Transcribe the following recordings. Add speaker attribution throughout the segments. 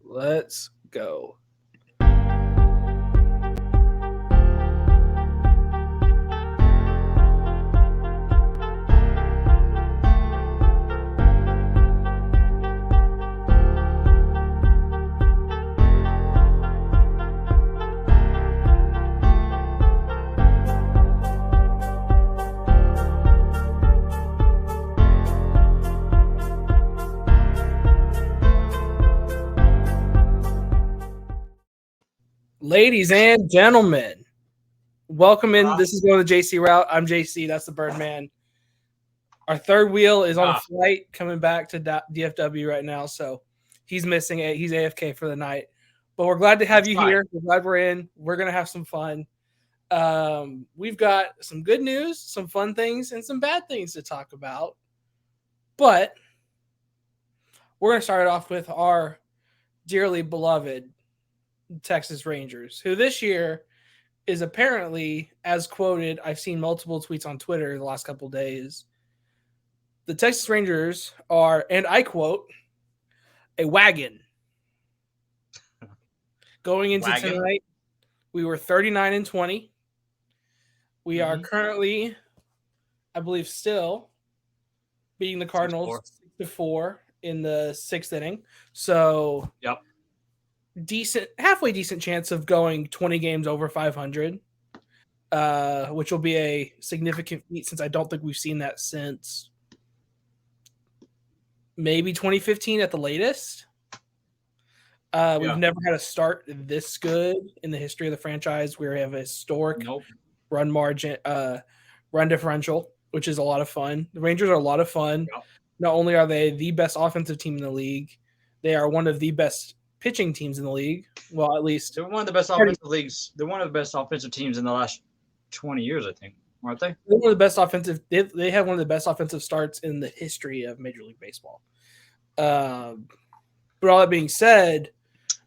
Speaker 1: Let's go. Ladies and gentlemen, welcome in. This is going the JC route. I'm JC. That's the Birdman. Our third wheel is on a flight coming back to DFW right now, so he's missing it. He's AFK for the night. But we're glad to have you here. We're glad we're in. We're going to have some fun. We've got some good news, some fun things, and some bad things to talk about. But we're going to start it off with our dearly beloved Texas Rangers, who this year is apparently, as quoted, I've seen multiple tweets on Twitter the last couple of days. The Texas Rangers are, and I quote, a wagon. Going into tonight, we were 39-20. We are currently, I believe, still beating the Cardinals 6-4 in the sixth inning. So,
Speaker 2: yep.
Speaker 1: Halfway decent chance of going 20 games over 500, which will be a significant feat since I don't think we've seen that since maybe 2015 at the latest. We've never had a start this good in the history of the franchise where we have a historic run margin, run differential, which is a lot of fun. The Rangers are a lot of fun.
Speaker 2: Yep.
Speaker 1: Not only are they the best offensive team in the league, they are one of the best pitching teams in the league. Well, at least
Speaker 2: they're one of the best offensive leagues. They're one of the best offensive teams in the last 20 years, I think, aren't they?
Speaker 1: They're one of the best offensive. They have one of the best offensive starts in the history of Major League Baseball. But all that being said,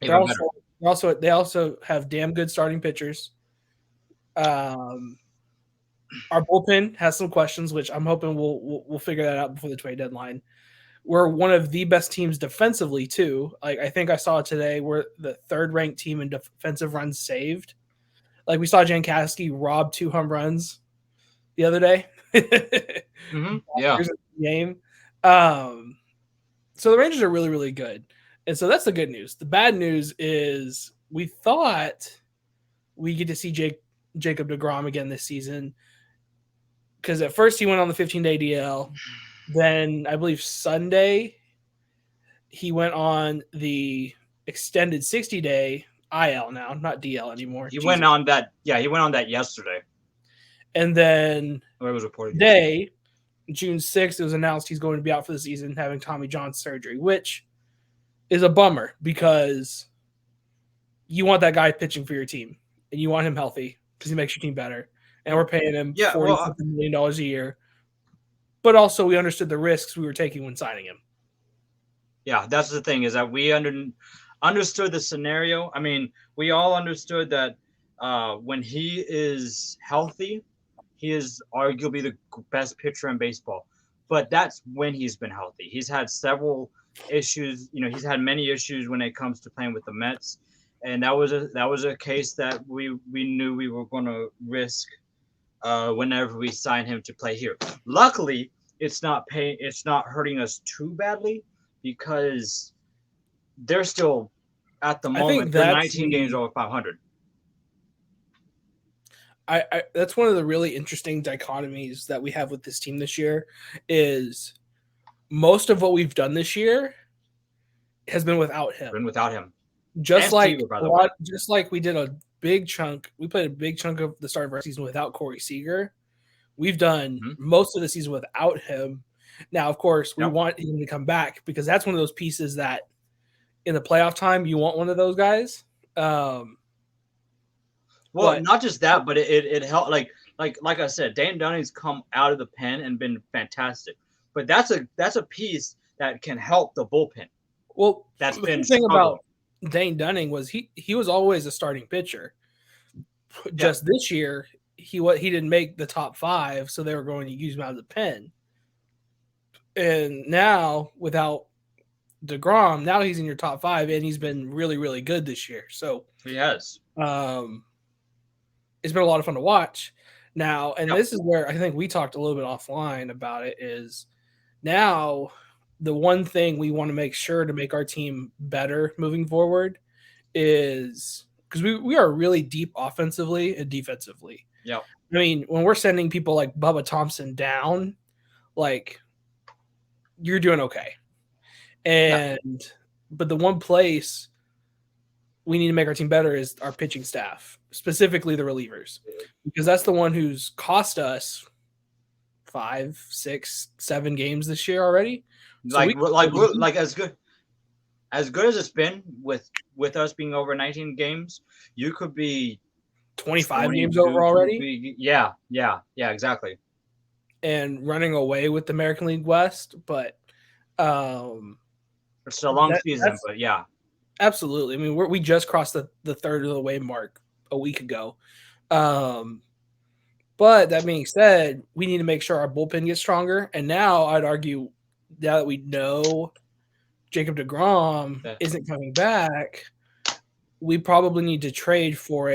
Speaker 1: they also have damn good starting pitchers. Our bullpen has some questions, which I'm hoping we'll figure that out before the trade deadline. We're one of the best teams defensively too. Like I think I saw today, we're the third ranked team in defensive runs saved. Like we saw Jankowski rob 2 home runs the other day.
Speaker 2: Yeah.
Speaker 1: Game. So the Rangers are really, really good. And so that's the good news. The bad news is we thought we get to see Jacob deGrom again this season. Because at first he went on the 15-day DL. Then I believe Sunday he went on the extended 60-day IL now, not DL anymore.
Speaker 2: He went on that. Yeah, he went on that yesterday.
Speaker 1: And then
Speaker 2: it was reported
Speaker 1: today, June 6th, it was announced he's going to be out for the season having Tommy John surgery, which is a bummer because you want that guy pitching for your team and you want him healthy because he makes your team better. And we're paying him $40 million a year. But also we understood the risks we were taking when signing him.
Speaker 2: Yeah, that's the thing is that we understood the scenario. I mean, we all understood that when he is healthy, he is arguably the best pitcher in baseball. But that's when he's been healthy. He's had several issues. You know, he's had many issues when it comes to playing with the Mets. And that was a case that we knew we were going to risk whenever we signed him to play here. Luckily, it's not hurting us too badly because they're still at the moment they're 19 games over 500.
Speaker 1: That's one of the really interesting dichotomies that we have with this team this year is most of what we've done this year has been without him. Just like we did a big chunk. We played a big chunk of the start of our season without Corey Seager. We've done most of the season without him. Now, of course, we want him to come back because that's one of those pieces that in the playoff time, you want one of those guys.
Speaker 2: Well, not just that, but it helped. Like I said, Dane Dunning's come out of the pen and been fantastic. But that's a piece that can help the bullpen.
Speaker 1: Well, that's the thing about Dane Dunning was he was always a starting pitcher. Just this year, he didn't make the top 5, so they were going to use him out of the pen. And now, without DeGrom, now he's in your top 5, and he's been really, really good this year. So
Speaker 2: He has.
Speaker 1: It's been a lot of fun to watch. Now, and
Speaker 2: Yep.
Speaker 1: this is where I think we talked a little bit offline about it, is now the one thing we want to make sure to make our team better moving forward is because we are really deep offensively and defensively.
Speaker 2: Yep.
Speaker 1: I mean, when we're sending people like Bubba Thompson down, like you're doing okay.
Speaker 2: Yeah.
Speaker 1: And but the one place we need to make our team better is our pitching staff, specifically the relievers, because that's the one who's cost us 5, 6, 7 games this year already. So
Speaker 2: like as good as it's been with us being over 19 games, you could be
Speaker 1: 25 games
Speaker 2: 22,
Speaker 1: over already,
Speaker 2: yeah, exactly.
Speaker 1: and running away with the American League West. But
Speaker 2: It's a long season,
Speaker 1: that's
Speaker 2: but yeah.
Speaker 1: absolutely. I mean, we just crossed the third of the way mark a week ago. But that being said, we need to make sure our bullpen gets stronger. And now I'd argue, now that we know Jacob DeGrom isn't coming back, we probably need to trade for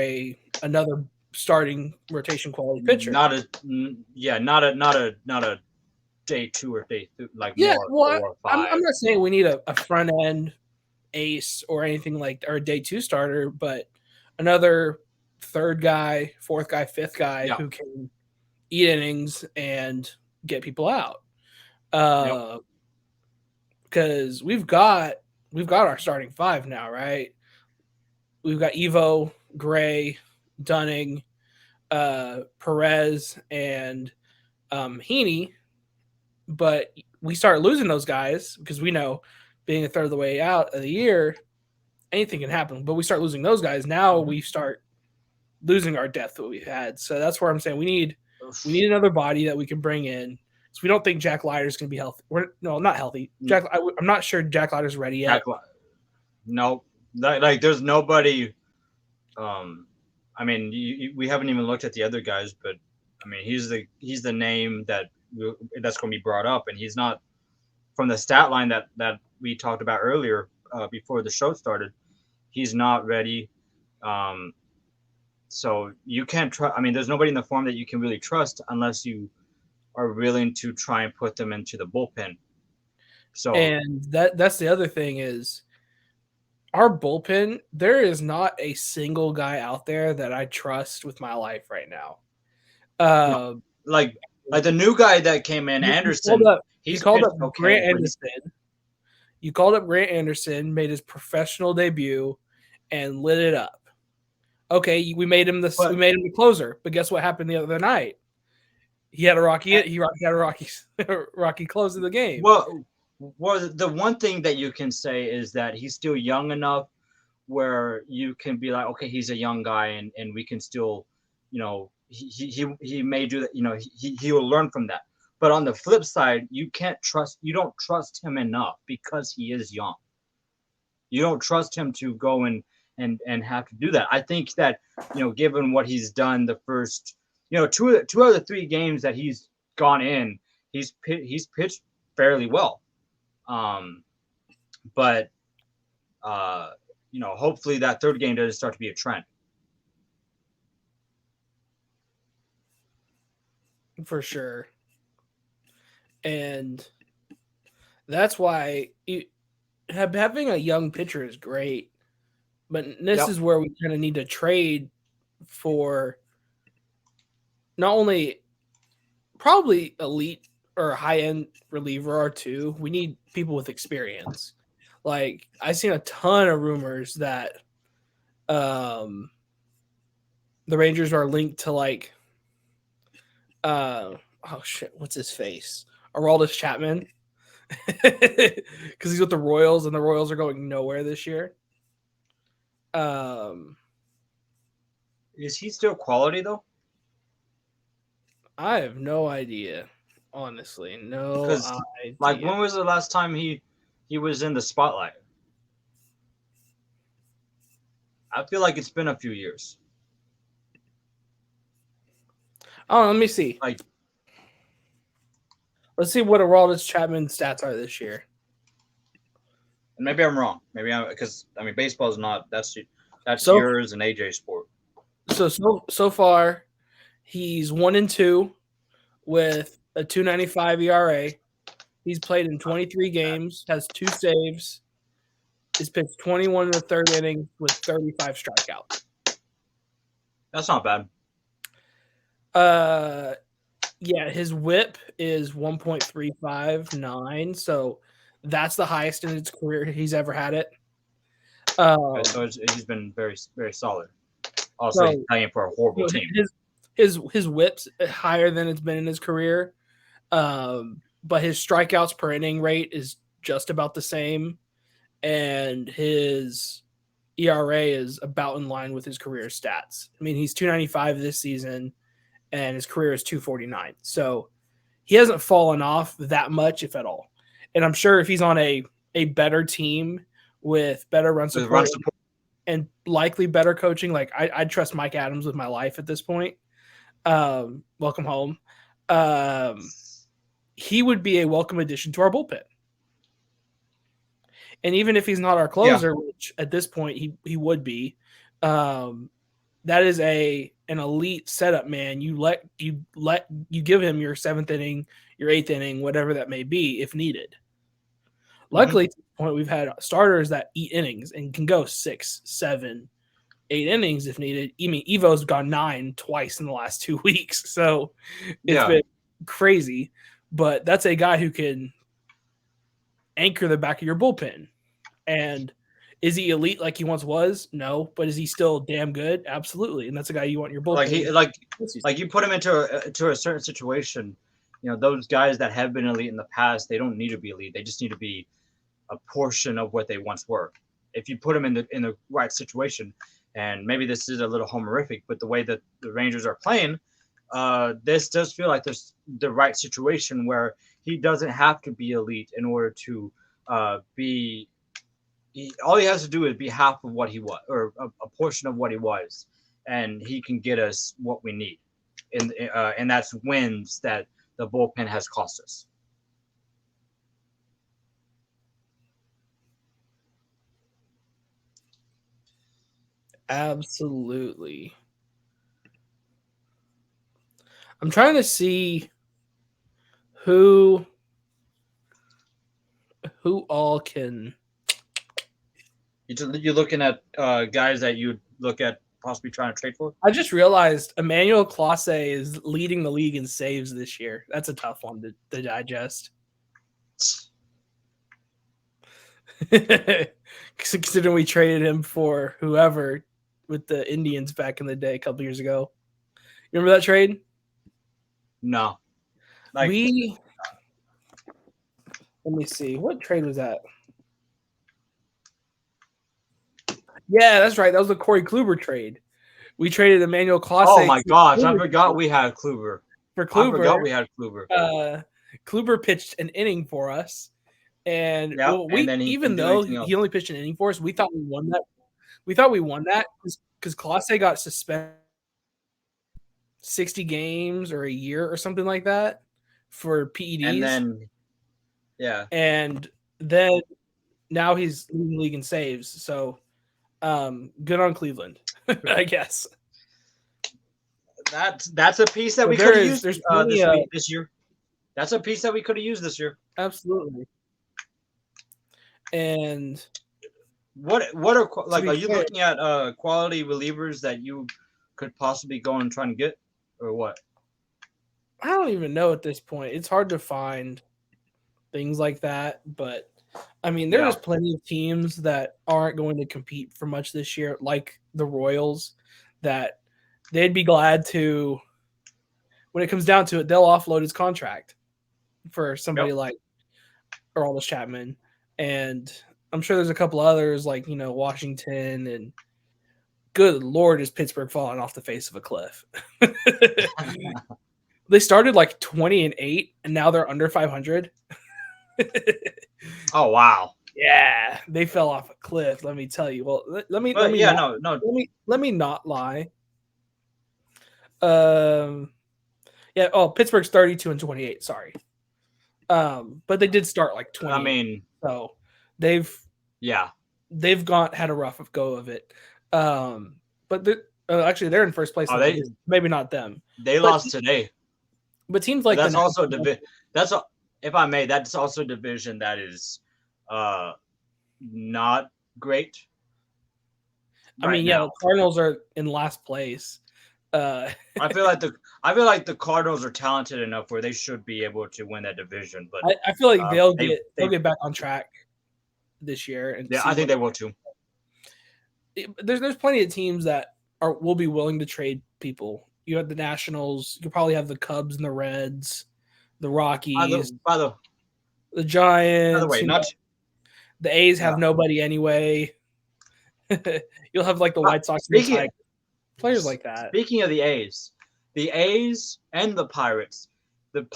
Speaker 1: another starting rotation quality pitcher.
Speaker 2: Not a day 2 or day 3, like
Speaker 1: Yeah,
Speaker 2: more
Speaker 1: well,
Speaker 2: 4 or
Speaker 1: I'm
Speaker 2: 5.
Speaker 1: not saying we need a front end ace or anything like, or a day 2 starter, but another third guy, fourth guy, fifth guy
Speaker 2: Yeah.
Speaker 1: who can eat innings and get people out. Because we've got our starting 5 now, right? We've got Evo, Gray, Dunning, Perez, and Heaney. But we start losing those guys because we know, being a third of the way out of the year, anything can happen. But we start losing those guys. Now we start losing our depth that we've had. So that's where I'm saying we need another body that we can bring in. So we don't think Jack Leiter's going to be healthy. No, not healthy. I'm not sure Jack Leiter's ready yet.
Speaker 2: No, like there's nobody. I mean, we haven't even looked at the other guys, but I mean, he's the name that's going to be brought up, and he's not, from the stat line that we talked about earlier before the show started. He's not ready. So you can't trust. I mean, there's nobody in the form that you can really trust unless you are willing to try and put them into the bullpen. So,
Speaker 1: and that's the other thing is our bullpen. There is not a single guy out there that I trust with my life right now.
Speaker 2: no, like the new guy that came in, Anderson.
Speaker 1: He called up Grant Anderson. You called up Grant Anderson, made his professional debut, and lit it up. Okay, we made him the closer, but guess what happened the other night? He had a rocky close of the game.
Speaker 2: Well, the one thing that you can say is that he's still young enough where you can be like, okay, he's a young guy, and we can still, he may do that. He will learn from that. But on the flip side, you don't trust him enough because he is young. You don't trust him to go and have to do that. I think that, given what he's done the first, two out of the 3 games that he's gone in, he's pitched fairly well. But hopefully that third game doesn't start to be a trend.
Speaker 1: For sure. And that's why having a young pitcher is great. But this is where we kind of need to trade for not only probably elite or high-end reliever or 2. We need people with experience. Like, I've seen a ton of rumors that the Rangers are linked to, like, what's his face? Aroldis Chapman. Because he's with the Royals, and the Royals are going nowhere this year.
Speaker 2: Is he still quality, though?
Speaker 1: I have no idea. Honestly, no idea.
Speaker 2: Like, when was the last time he was in the spotlight? I feel like it's been a few years.
Speaker 1: Oh, let me see. Let's see what Aroldis Chapman stats are this year.
Speaker 2: And maybe I'm wrong. Maybe because baseball is not that's
Speaker 1: So
Speaker 2: yours and AJ's sport.
Speaker 1: so far, he's 1-2 with a 2.95 ERA. He's played in 23 games, has 2 saves, is pitched 21 in the third inning with 35 strikeouts.
Speaker 2: That's not bad.
Speaker 1: Yeah, his whip is 1.359, so that's the highest in his career he's ever had it.
Speaker 2: So he's been very very solid. Also, he's
Speaker 1: So
Speaker 2: playing for a horrible team.
Speaker 1: his whip's higher than it's been in his career, but his strikeouts per inning rate is just about the same, and his ERA is about in line with his career stats. I mean, he's 2.95 this season, and his career is 2.49. So he hasn't fallen off that much, if at all. And I'm sure if he's on a better team with better run support, and likely better coaching, like I'd trust Mike Adams with my life at this point. Welcome home. He would be a welcome addition to our bullpen. And even if he's not our closer, which at this point he would be, that is an elite setup man. You give him your 7th inning, your 8th inning, whatever that may be, if needed. Luckily, to the point, we've had starters that eat innings and can go 6, 7, 8 innings if needed. I mean, Evo's gone 9 twice in the last 2 weeks, so it's been crazy. But that's a guy who can anchor the back of your bullpen. And is he elite like he once was? No, but is he still damn good? Absolutely, and that's a guy you want in your bullpen.
Speaker 2: Like you put him into a certain situation. You know, those guys that have been elite in the past, they don't need to be elite. They just need to be a portion of what they once were. If you put them in the right situation, and maybe this is a little homerific, but the way that the Rangers are playing, this does feel like there's the right situation where he doesn't have to be elite in order to be. All he has to do is be half of what he was, or a portion of what he was, and he can get us what we need, and that's wins that the bullpen has cost us.
Speaker 1: Absolutely. I'm trying to see who all can.
Speaker 2: You're looking at guys that you'd look at possibly trying to trade for?
Speaker 1: I just realized Emmanuel Clase is leading the league in saves this year. That's a tough one to digest. Considering we traded him for whoever with the Indians back in the day a couple years ago. You remember that trade?
Speaker 2: No.
Speaker 1: Let me see. What trade was that? Yeah, that's right. That was the Corey Kluber trade. We traded Emmanuel Clase.
Speaker 2: Oh my gosh, I forgot we had Kluber.
Speaker 1: For Kluber.
Speaker 2: I forgot we had Kluber.
Speaker 1: Kluber pitched an inning for us. And he only pitched an inning for us, we thought we won that. We thought we won that because Clase got suspended 60 games or a year or something like that for PEDs. And then now he's leading the league in saves. So good on Cleveland, I guess.
Speaker 2: That's a piece that we could have used this year. That's a piece that we could have used this year.
Speaker 1: Absolutely. And
Speaker 2: what are are you looking at quality relievers that you could possibly go and try and get, or what?
Speaker 1: I don't even know at this point. It's hard to find things like that, but I mean, there's plenty of teams that aren't going to compete for much this year, like the Royals, that they'd be glad to. When it comes down to it, they'll offload his contract for somebody like Aroldis Chapman. And I'm sure there's a couple others like, Washington, and good Lord, is Pittsburgh falling off the face of a cliff. They started like 20-8 and now they're under 500.
Speaker 2: Oh, wow.
Speaker 1: Yeah, they fell off a cliff, let me tell you. Well, let me not lie. Pittsburgh's 32-28, sorry. But they did start like 20.
Speaker 2: I mean,
Speaker 1: so they've
Speaker 2: Yeah.
Speaker 1: they've had a rough go of it. But actually, they're in first place in the division. Maybe not them.
Speaker 2: They
Speaker 1: but,
Speaker 2: lost today.
Speaker 1: But teams
Speaker 2: But
Speaker 1: like
Speaker 2: that's also if I may, that's also a division that is not great.
Speaker 1: I mean, yeah, the Cardinals are in last place.
Speaker 2: I feel like the Cardinals are talented enough where they should be able to win that division. But
Speaker 1: I feel like they'll get back on track this year. And
Speaker 2: yeah, I think they will too.
Speaker 1: There's plenty of teams that will be willing to trade people. You have the Nationals. You probably have the Cubs and the Reds, the Rockies, the Giants.
Speaker 2: By the way,
Speaker 1: the A's have nobody anyway. You'll have like the White Sox and the players like that.
Speaker 2: Speaking of the A's and the Pirates, the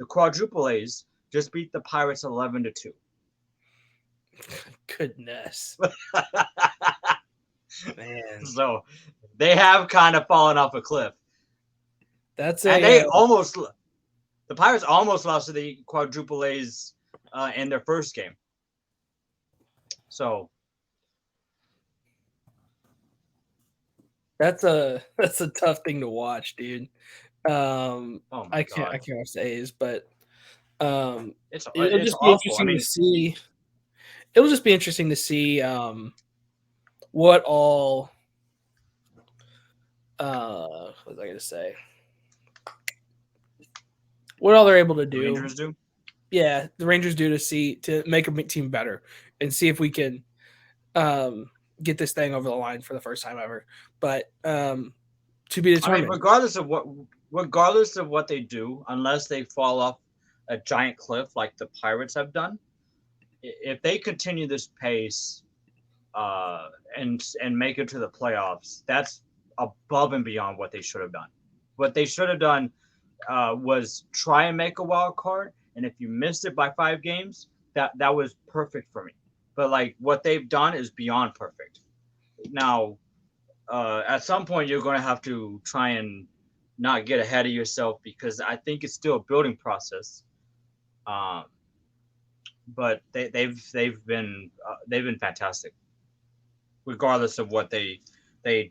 Speaker 2: quadruple A's just beat the Pirates 11-2.
Speaker 1: Goodness. Man.
Speaker 2: So they have kind of fallen off a cliff. The Pirates almost lost to the quadruple A's in their first game. So
Speaker 1: that's a tough thing to watch, dude. I can't watch the A's, but it'll just be interesting to see. It'll just be interesting to see what all. What was I going to say? What all they're able to do?
Speaker 2: Rangers do.
Speaker 1: Yeah, the Rangers do to make a team better and see if we can get this thing over the line for the first time ever. But to be determined.
Speaker 2: I mean, regardless of what they do, unless they fall off a giant cliff like the Pirates have done, if they continue this pace and make it to the playoffs, that's above and beyond what they should have done. What they should have done was try and make a wild card, and if you missed it by 5 games, that was perfect for me. But like what they've done is beyond perfect. Now, at some point, you're going to have to try and not get ahead of yourself because I think it's still a building process. But they've been fantastic, regardless of what they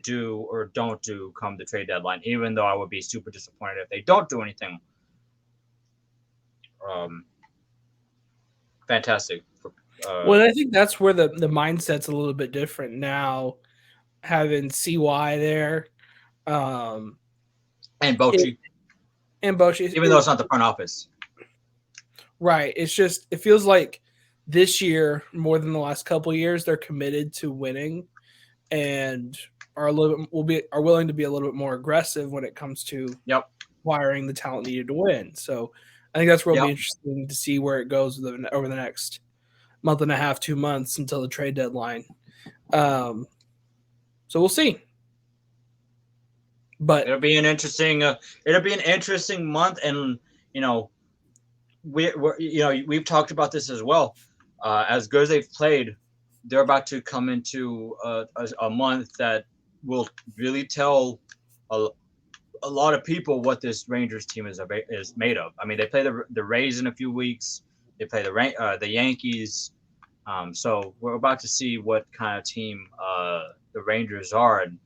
Speaker 2: do or don't do come the trade deadline. Even though I would be super disappointed if they don't do anything. Fantastic.
Speaker 1: Well, I think that's where the mindset's a little bit different now, having CY there,
Speaker 2: and Bochy, even though it's not the front office.
Speaker 1: Right. It's just it feels like this year more than the last couple of years they're committed to winning and are willing to be a little bit more aggressive when it comes to acquiring the talent needed to win. So I think that's where it'll be interesting to see where it goes over the next month and a half, 2 months until the trade deadline. So we'll see. But
Speaker 2: it'll be an interesting month, and we've talked about this as well. As good as they've played, they're about to come into a month that will really tell a lot of people what this Rangers team is made of. I mean, they play the Rays in a few weeks. They play the Yankees. So we're about to see what kind of team the Rangers are. And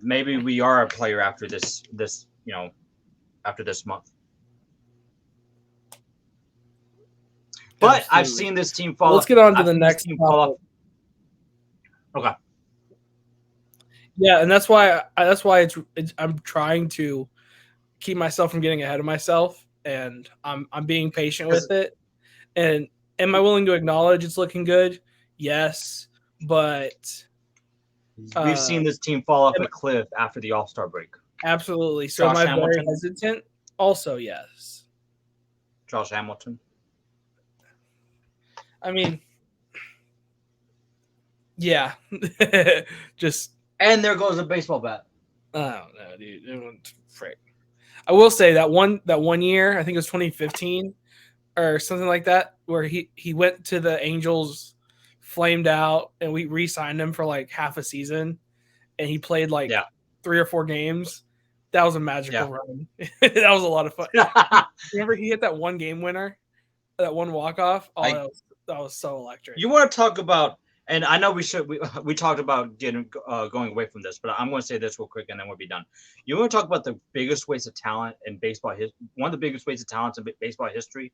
Speaker 2: maybe we are a player after this after this month. But Absolutely. I've seen this team fall.
Speaker 1: Let's get on to the next team fall off.
Speaker 2: Okay.
Speaker 1: Yeah, and that's why I'm trying to keep myself from getting ahead of myself, and I'm being patient with it. And am I willing to acknowledge it's looking good? Yes, but
Speaker 2: we've seen this team fall off a cliff after the All-Star break.
Speaker 1: Absolutely. So am I very hesitant? Also, yes.
Speaker 2: Josh Hamilton.
Speaker 1: I mean, yeah. Just
Speaker 2: and there goes a baseball bat.
Speaker 1: I don't know, dude. Frick. I will say that one year, I think it was 2015 or something like that, where he went to the Angels, flamed out, and we re-signed him for like half a season, and he played 3 or 4 games. That was a magical run. That was a lot of fun. Remember he hit that one game winner that one walk off. Oh,
Speaker 2: Like,
Speaker 1: that was so electric.
Speaker 2: You want to talk about, and I know we talked about going away from this, but I'm going to say this real quick and then we'll be done. You want to talk about the biggest waste of talent in baseball one of the biggest wastes of talents in baseball history.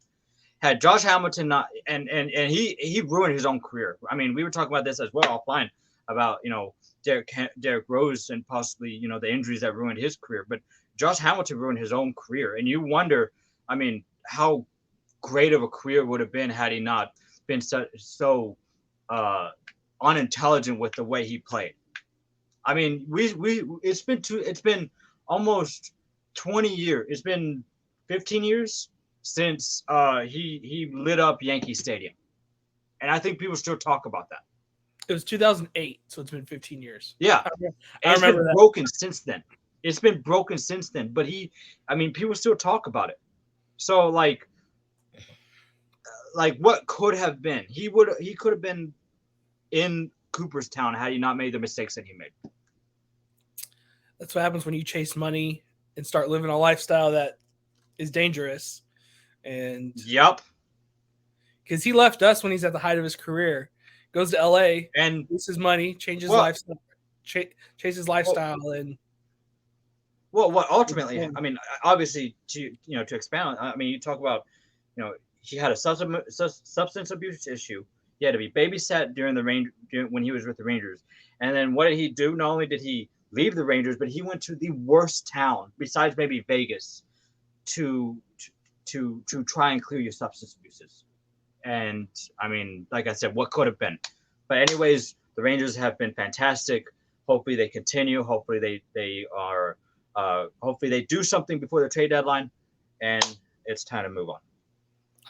Speaker 2: Had Josh Hamilton not, and he ruined his own career. I mean, we were talking about this as well offline about Derek Rose and possibly the injuries that ruined his career, but Josh Hamilton ruined his own career, and you wonder, I mean, how great of a career would have been had he not been so unintelligent with the way he played. I mean, it's been almost 20 years. It's been 15 years since he lit up Yankee Stadium, and I think people still talk about that.
Speaker 1: It was 2008, so it's been 15 years.
Speaker 2: Yeah,
Speaker 1: I remember that.
Speaker 2: Broken since then. It's been broken since then, but people still talk about it. So like what could have been? He could have been in Cooperstown had he not made the mistakes that he made.
Speaker 1: That's what happens when you chase money and start living a lifestyle that is dangerous. And
Speaker 2: yep,
Speaker 1: because he left us when he's at the height of his career, goes to LA
Speaker 2: and
Speaker 1: loses money, changes lifestyle, chases lifestyle, and
Speaker 2: what ultimately, I mean, obviously to expound, I mean, you talk about, he had a substance abuse issue. He had to be babysat when he was with the Rangers. And then what did he do? Not only did he leave the Rangers, but he went to the worst town besides maybe Vegas to try and clear your substance abuses. And I mean, like I said, what could have been? But anyways, the Rangers have been fantastic. Hopefully they continue. Hopefully hopefully they do something before the trade deadline, and it's time to move on.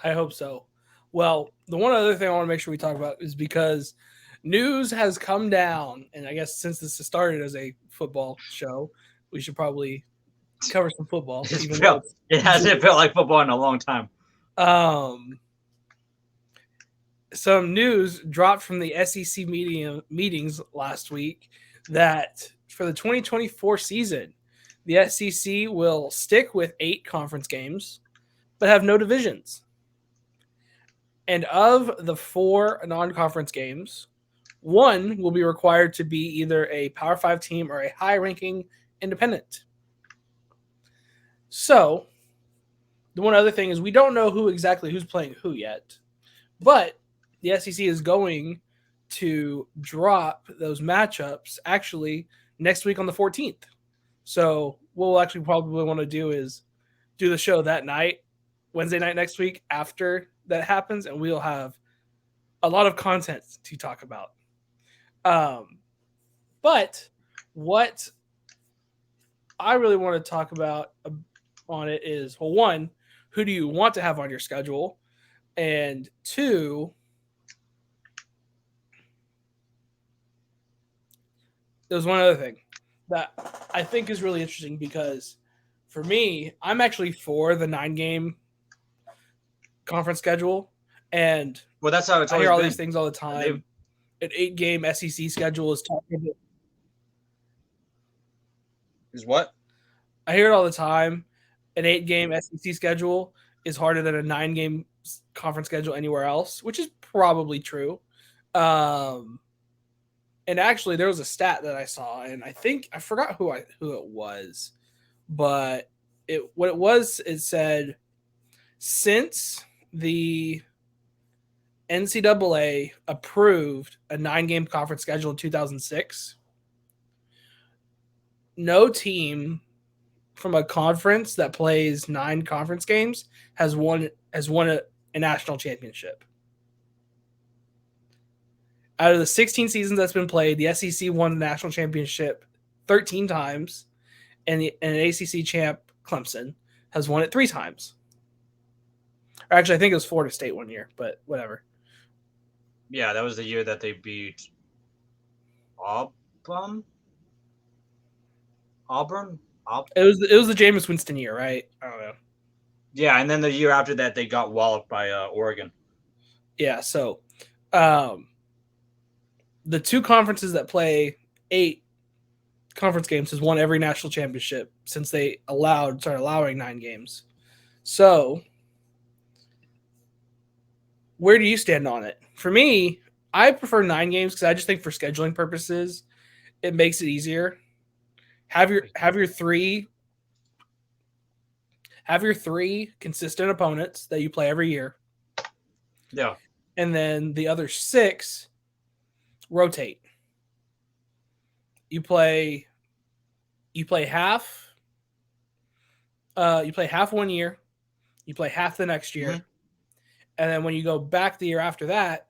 Speaker 1: I hope so. Well, the one other thing I want to make sure we talk about is because news has come down, and I guess since this has started as a football show, we should probably cover some football.
Speaker 2: It hasn't felt like football in a long time.
Speaker 1: Some news dropped from the SEC meetings last week that for the 2024 season, the SEC will stick with 8 conference games, but have no divisions. And of the 4 non-conference games, 1 will be required to be either a Power 5 team or a high-ranking independent. So, the one other thing is we don't know who's playing who yet, but the SEC is going to drop those matchups actually next week on the 14th. So, what we'll actually probably want to do is do the show that night, Wednesday night next week after that happens, and we'll have a lot of content to talk about. But what I really want to talk about on it is, well, 1, who do you want to have on your schedule? And 2, there's one other thing that I think is really interesting because for me, I'm actually for the 9-game conference schedule, and
Speaker 2: well, that's how it's.
Speaker 1: I hear all these things all the time. An 8-game SEC schedule is talking.
Speaker 2: Is what?
Speaker 1: I hear it all the time. An 8-game SEC schedule is harder than a 9-game conference schedule anywhere else, which is probably true. And actually, there was a stat that I saw, and I forgot who it was, but it said since the NCAA approved a 9-game conference schedule in 2006, no team from a conference that plays 9 conference games has won a national championship. Out of the 16 seasons that's been played, the SEC won the national championship 13 times, and an ACC champ, Clemson, has won it 3 times. Or actually, I think it was Florida State one year, but whatever.
Speaker 2: Yeah, that was the year that they beat Auburn.
Speaker 1: It was the Jameis Winston year, right? I don't know.
Speaker 2: Yeah, and then the year after that, they got walloped by Oregon.
Speaker 1: Yeah, so the 2 conferences that play 8 conference games has won every national championship since they started allowing 9 games. So Where do you stand on it? For me, I prefer 9 games because I just think for scheduling purposes, it makes it easier. Have your three consistent opponents that you play every year,
Speaker 2: Yeah.
Speaker 1: and then the other 6 rotate. You play half. You play half one year. You play half the next year,
Speaker 2: Mm-hmm.
Speaker 1: and then when you go back the year after that,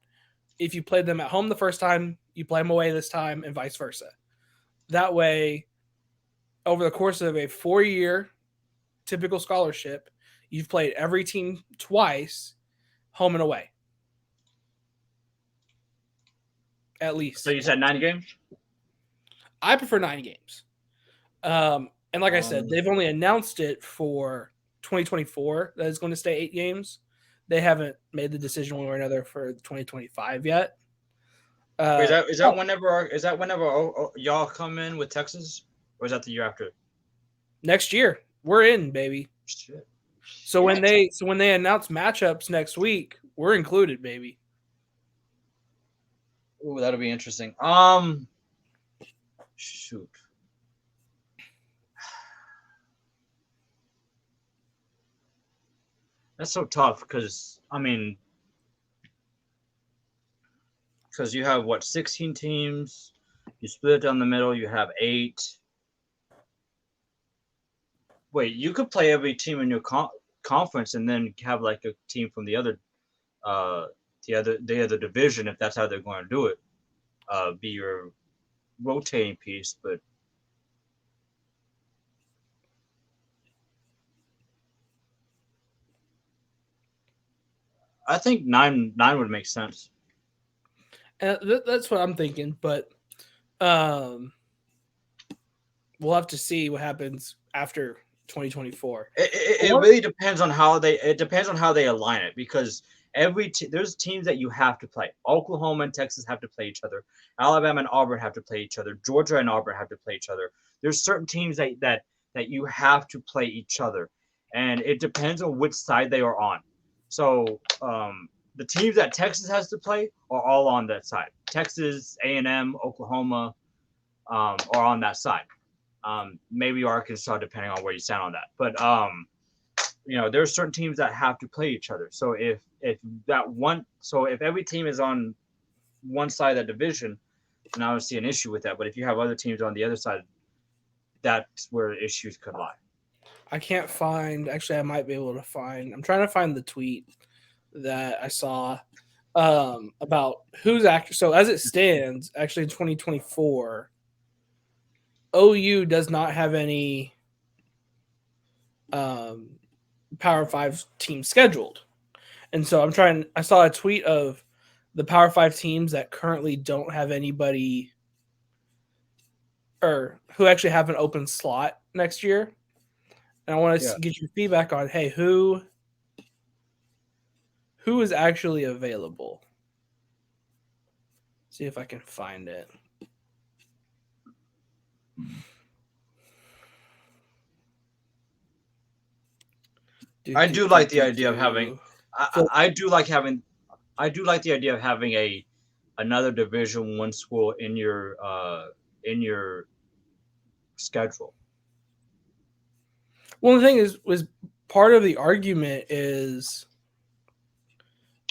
Speaker 1: if you played them at home the first time, you play them away this time, and vice versa. That way, over the course of a 4-year typical scholarship, you've played every team twice, home and away, at
Speaker 2: So
Speaker 1: least.
Speaker 2: you said 9 games?
Speaker 1: I prefer 9 games. And like I said,
Speaker 2: Um,
Speaker 1: they've only announced it for 2024 that it's going to stay 8 games. They haven't made the decision one way or another for 2025 yet.
Speaker 2: Wait,
Speaker 1: Uh,
Speaker 2: is that whenever y'all come in with Texas, or is that the year after?
Speaker 1: Next year, we're in, baby.
Speaker 2: Shit.
Speaker 1: So when
Speaker 2: Shit.
Speaker 1: they announce matchups next week, we're included, baby.
Speaker 2: Ooh, that'll be interesting. Shoot. That's so tough because I mean, because you have what 16 teams, you split it down the middle, you have 8. Wait, you could play every team in your conference and then have like a team from uh, the other division if that's how they're going to do it. Be your rotating piece, but I think nine would make sense.
Speaker 1: And that's what I'm thinking. But um, we'll have to see what happens after 2024.
Speaker 2: It really depends on how they align it because there's teams that you have to play. Oklahoma and Texas have to play each other. Alabama and Auburn have to play each other. Georgia and Auburn have to play each other. There's certain teams that you have to play each other, and it depends on which side they are on. So the teams that Texas has to play are all on that side. Texas, A&M, Oklahoma are on that side. Maybe Arkansas, depending on where you stand on that. But there are certain teams that have to play each other. So if every team is on one side of the division, then I don't see an issue with that. But if you have other teams on the other side, that's where issues could lie.
Speaker 1: I can't find. Actually, I might be able to find. I'm trying to find the tweet that I saw about who's actually. So as it stands, actually in 2024, OU does not have any um, Power Five teams scheduled, and so I'm trying. I saw a tweet of the Power Five teams that currently don't have anybody or who actually have an open slot next year. And I want
Speaker 2: Yeah.
Speaker 1: to get your feedback on, hey, who is actually available? See if I can find it.
Speaker 2: I do like the idea of having. I do like having. I do like the idea of having another Division One school in your schedule.
Speaker 1: Well, the thing is, was part of the argument is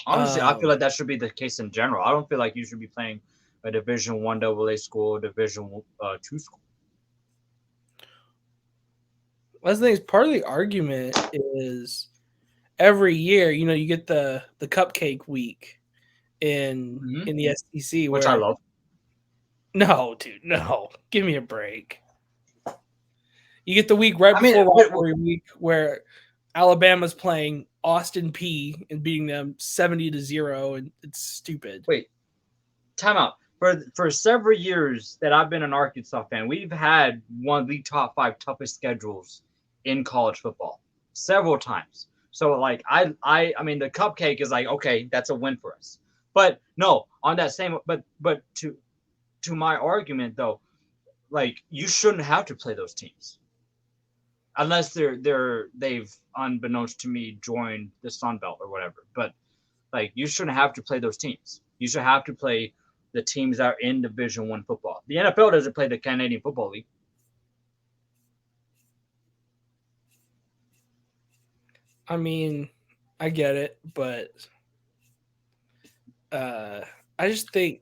Speaker 2: Honestly, I feel like that should be the case in general. I don't feel like you should be playing a Division One AA school, or Division Two school.
Speaker 1: that's the thing is part of the argument is every year, you get the cupcake week in the SEC,
Speaker 2: Which I love.
Speaker 1: No, dude, no, give me a break. You get the week right before rivalry week where Alabama's playing Austin P and beating them 70-0, and it's stupid.
Speaker 2: Wait, time out. For several years that I've been an Arkansas fan, we've had one of the top 5 toughest schedules in college football several times. So like I mean the cupcake is like okay, that's a win for us. But no, on that same but to my argument though, like you shouldn't have to play those teams unless they've unbeknownst to me joined the Sun Belt or whatever. But Like you shouldn't have to play those teams. You should have to play the teams that are in Division One football. The NFL doesn't play the Canadian Football League.
Speaker 1: I mean, I get it, but I just think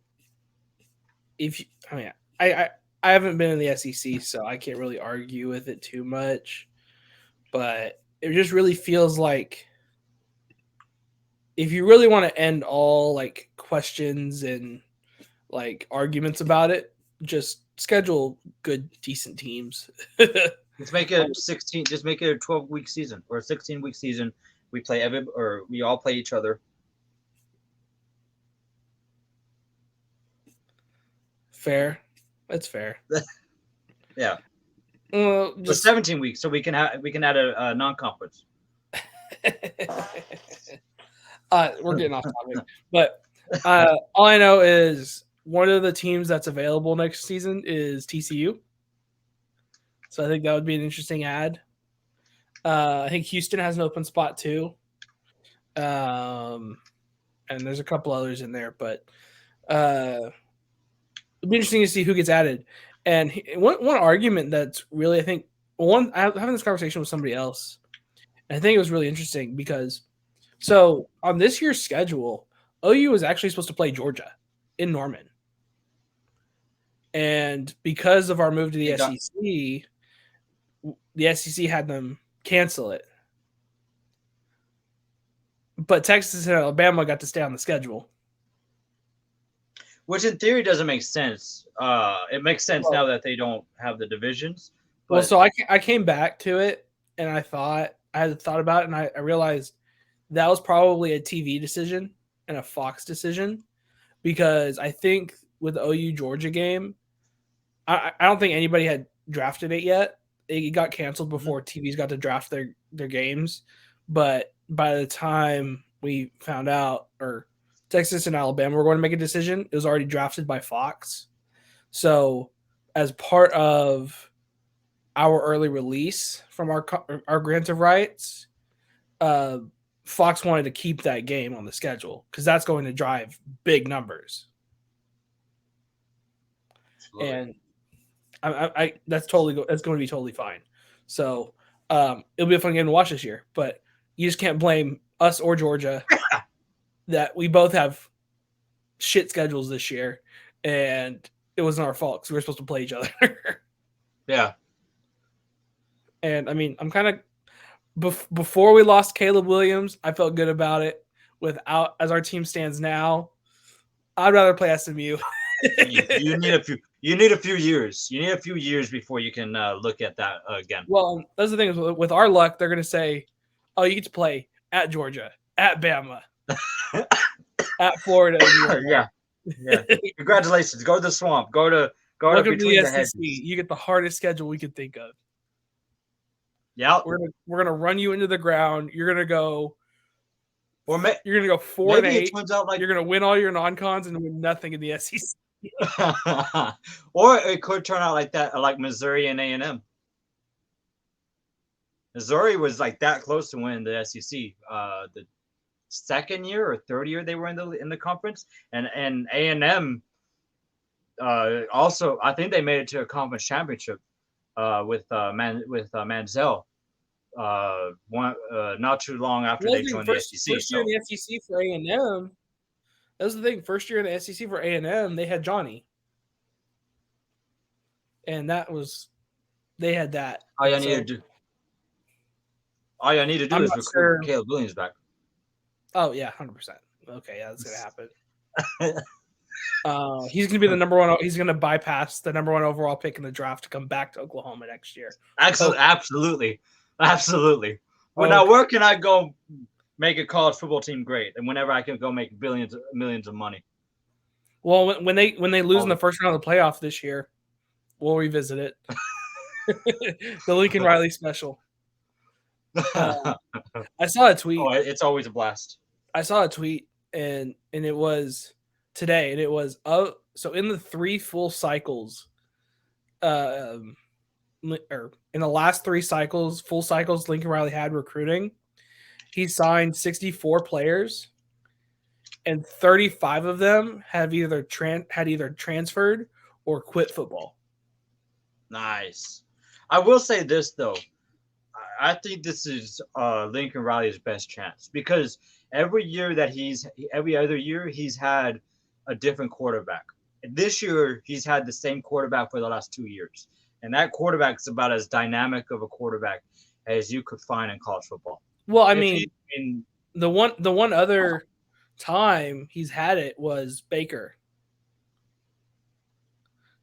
Speaker 1: if you, I mean, I haven't been in the SEC, so I can't really argue with it too much. But it just really feels like if you really want to end all like questions and like arguments about it, just schedule good, decent teams.
Speaker 2: Let's make it 16. Just make it a 12-week season or a 16-week season. We play we all play each other.
Speaker 1: Fair, that's fair.
Speaker 2: Yeah.
Speaker 1: Well,
Speaker 2: just 17 weeks, so we can add a non-conference.
Speaker 1: We're getting off topic, but all I know is one of the teams that's available next season is TCU. So I think that would be an interesting ad. I think Houston has an open spot too. And there's a couple others in there, but it'll be interesting to see who gets added. And one argument that's really, I think, I'm having this conversation with somebody else. And I think it was really interesting because, so on this year's schedule, OU was actually supposed to play Georgia in Norman. And because of our move to the SEC had them cancel it. But Texas and Alabama got to stay on the schedule.
Speaker 2: Which in theory doesn't make sense. It makes sense now that they don't have the divisions.
Speaker 1: But... Well, so I came back to it and I had thought about it and I realized that was probably a TV decision and a Fox decision because I think with the OU Georgia game, I don't think anybody had drafted it yet. It got canceled before TVs got to draft their games. But by the time we found out, or Texas and Alabama were going to make a decision, it was already drafted by Fox. So as part of our early release from our grant of rights, Fox wanted to keep that game on the schedule because that's going to drive big numbers. Absolutely. And that's going to be totally fine. So it'll be a fun game to watch this year, but you just can't blame us or Georgia that we both have shit schedules this year, and it wasn't our fault because we were supposed to play each other.
Speaker 2: Yeah.
Speaker 1: And I mean, I'm kind of before we lost Caleb Williams, I felt good about it. Without, as our team stands now, I'd rather play SMU.
Speaker 2: You need a few. You need a few years. You need a few years before you can look at that again.
Speaker 1: Well, that's the thing is with our luck, they're going to say, "Oh, you get to play at Georgia, at Bama, at Florida."
Speaker 2: Yeah. Congratulations. Go to the swamp. Go to between the SEC.
Speaker 1: You get the hardest schedule we could think of.
Speaker 2: Yeah.
Speaker 1: We're gonna run you into the ground. You're gonna go.
Speaker 2: Or
Speaker 1: you're gonna go 4-8. You're gonna win all your non-cons and win nothing in the SEC.
Speaker 2: Or it could turn out like that, like Missouri and A&M. Missouri was like that close to winning the SEC. The second year or third year they were in the conference, and A&M also, I think they made it to a conference championship with Manziel. Not too long after they joined the SEC.
Speaker 1: First year in the SEC for A&M. That was the thing. First year in the SEC for A&M, they had Johnny, and they had that.
Speaker 2: All you need to do is recruit Caleb Williams back.
Speaker 1: Oh yeah, 100%. Okay, yeah, that's gonna happen. He's gonna be the number one. He's gonna bypass the number one overall pick in the draft to come back to Oklahoma next year.
Speaker 2: Absolutely. Well, now where can I go make a college football team great, and whenever I can go make millions of money?
Speaker 1: Well, when they lose in the first round of the playoff this year, we'll revisit it. The Lincoln Riley special. I saw a tweet.
Speaker 2: Oh, it's always a blast.
Speaker 1: I saw a tweet and it was today, and it was so in the 3 full cycles, or in the last 3 full cycles Lincoln Riley had recruiting, he signed 64 players, and 35 of them have had either transferred or quit football.
Speaker 2: Nice. I will say this though. I think this is Lincoln Riley's best chance because every other year he's had a different quarterback. This year he's had the same quarterback for the last 2 years, and that quarterback's about as dynamic of a quarterback as you could find in college football.
Speaker 1: Well, I
Speaker 2: If
Speaker 1: mean, the one other time he's had it was Baker,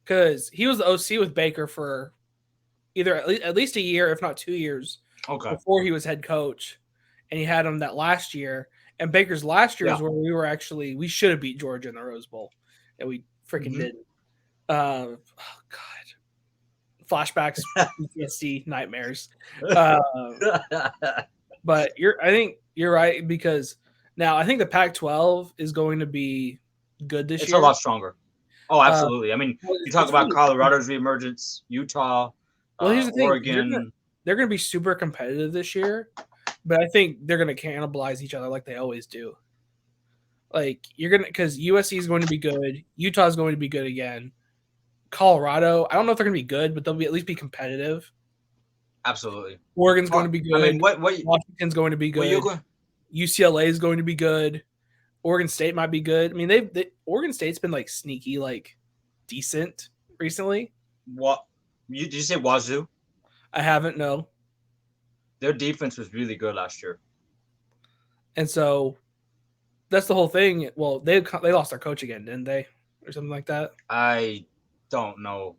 Speaker 1: because he was the OC with Baker for either at least a year, if not 2 years,
Speaker 2: okay,
Speaker 1: before he was head coach, and he had him that last year. And Baker's last year
Speaker 2: yeah,
Speaker 1: is where we should have beat Georgia in the Rose Bowl, and we freaking
Speaker 2: hmm
Speaker 1: didn't. Oh God, flashbacks, PTSD, nightmares. But I think you're right, because now I think the Pac-12 is going to be good this
Speaker 2: it's
Speaker 1: year.
Speaker 2: a lot stronger. Oh,
Speaker 1: Uh,
Speaker 2: absolutely. I mean,
Speaker 1: well,
Speaker 2: you talk
Speaker 1: it's
Speaker 2: about
Speaker 1: funny.
Speaker 2: Colorado's reemergence, Utah,
Speaker 1: Well, here's the thing:
Speaker 2: Oregon.
Speaker 1: they're gonna be super competitive this year, but I think they're gonna cannibalize each other like they always do. Like because USC is going to be good, Utah is going to be good again. Colorado, I don't know if they're going to be good, but they'll at least be competitive.
Speaker 2: Absolutely.
Speaker 1: Oregon's going to be good.
Speaker 2: I mean, what
Speaker 1: Washington's going to be
Speaker 2: what you
Speaker 1: good.
Speaker 2: going?
Speaker 1: UCLA is going to be good. Oregon State might be good. I mean, Oregon State's been like sneaky, like decent recently.
Speaker 2: What did you say? Wazoo?
Speaker 1: I haven't, no.
Speaker 2: Their defense was really good last year.
Speaker 1: And so that's the whole thing. Well, they lost their coach again, didn't they, or something like that?
Speaker 2: I don't know.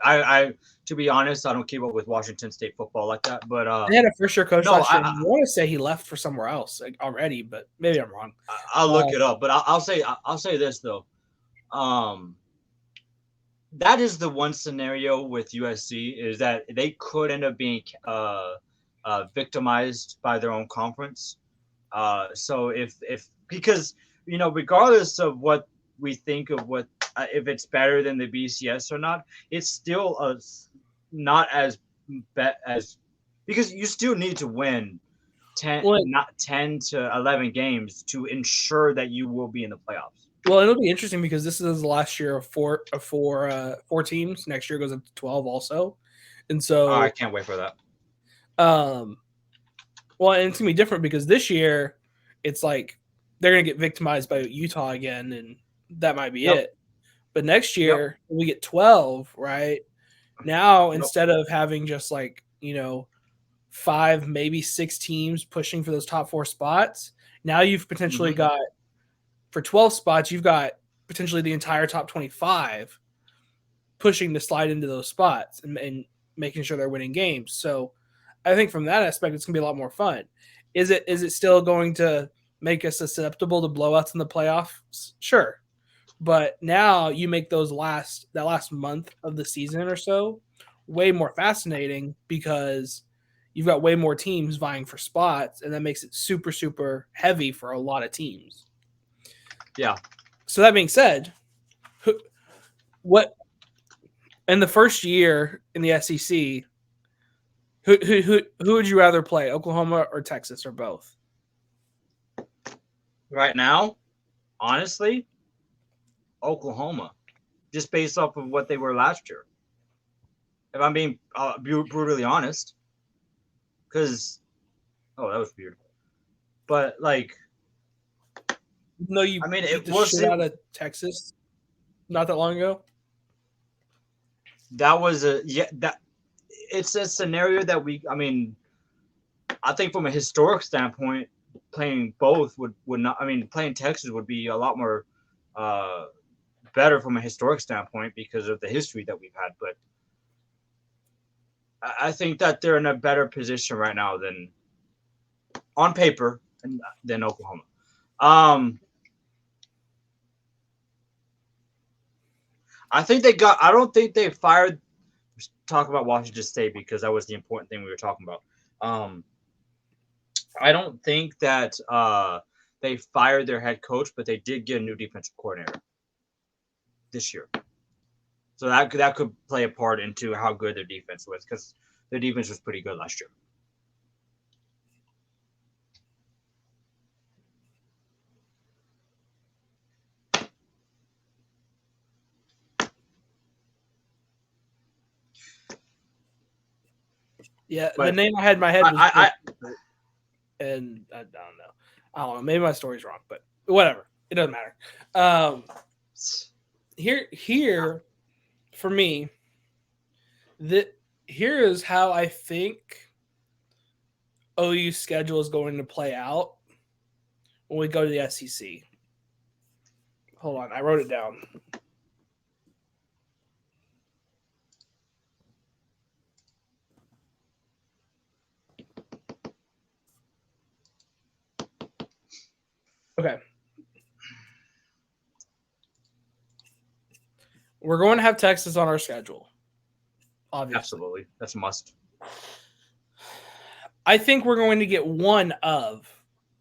Speaker 2: I to be honest, I don't keep up with Washington State football like that. But
Speaker 1: They had a first-year coach
Speaker 2: no,
Speaker 1: last year. I want to say he left for somewhere else already, but maybe I'm wrong.
Speaker 2: I'll look it up. But I'll say this though. That is the one scenario with USC is that they could end up being victimized by their own conference. So if because regardless of what we think of what if it's better than the BCS or not, it's still not as as because you still need to win 10 to 11 games to ensure that you will be in the playoffs.
Speaker 1: Well, it'll be interesting because this is the last year of four teams. Next year goes up to 12 also. And so
Speaker 2: I can't wait for that.
Speaker 1: Well, and it's gonna be different because this year it's like they're gonna get victimized by Utah again, and that might be it. But next year we get 12, right? Now instead of having just like 5, maybe 6 teams pushing for those top 4 spots, now you've potentially got, for 12 spots, you've got potentially the entire top 25 pushing to slide into those spots and making sure they're winning games. So I think from that aspect, it's going to be a lot more fun. Is it still going to make us susceptible to blowouts in the playoffs? Sure. But now you make that last month of the season or so way more fascinating because you've got way more teams vying for spots, and that makes it super, super heavy for a lot of teams.
Speaker 2: Yeah.
Speaker 1: So that being said, what in the first year in the SEC, who would you rather play, Oklahoma or Texas or both?
Speaker 2: Right now, honestly, Oklahoma, just based off of what they were last year. If I'm being brutally honest, because that was weird. But like,
Speaker 1: no, I mean, it was shit out of Texas not that long ago.
Speaker 2: That was it's a scenario that I think from a historic standpoint, playing both would not. I mean, playing Texas would be a lot more better from a historic standpoint because of the history that we've had. But I think that they're in a better position right now than on paper than Oklahoma. I don't think they fired. Talk about Washington State because that was the important thing we were talking about. I don't think that they fired their head coach, but they did get a new defensive coordinator this year. So that could play a part into how good their defense was because their defense was pretty good last year.
Speaker 1: Yeah, the
Speaker 2: But
Speaker 1: name I had in my head was,
Speaker 2: I
Speaker 1: and I don't know. I don't know. Maybe my story's wrong, but whatever. It doesn't matter. Here, for me, here is how I think OU's schedule is going to play out when we go to the SEC. Hold on, I wrote it down. Okay. We're going to have Texas on our schedule. Obviously.
Speaker 2: Absolutely. That's a must.
Speaker 1: I think we're going to get one of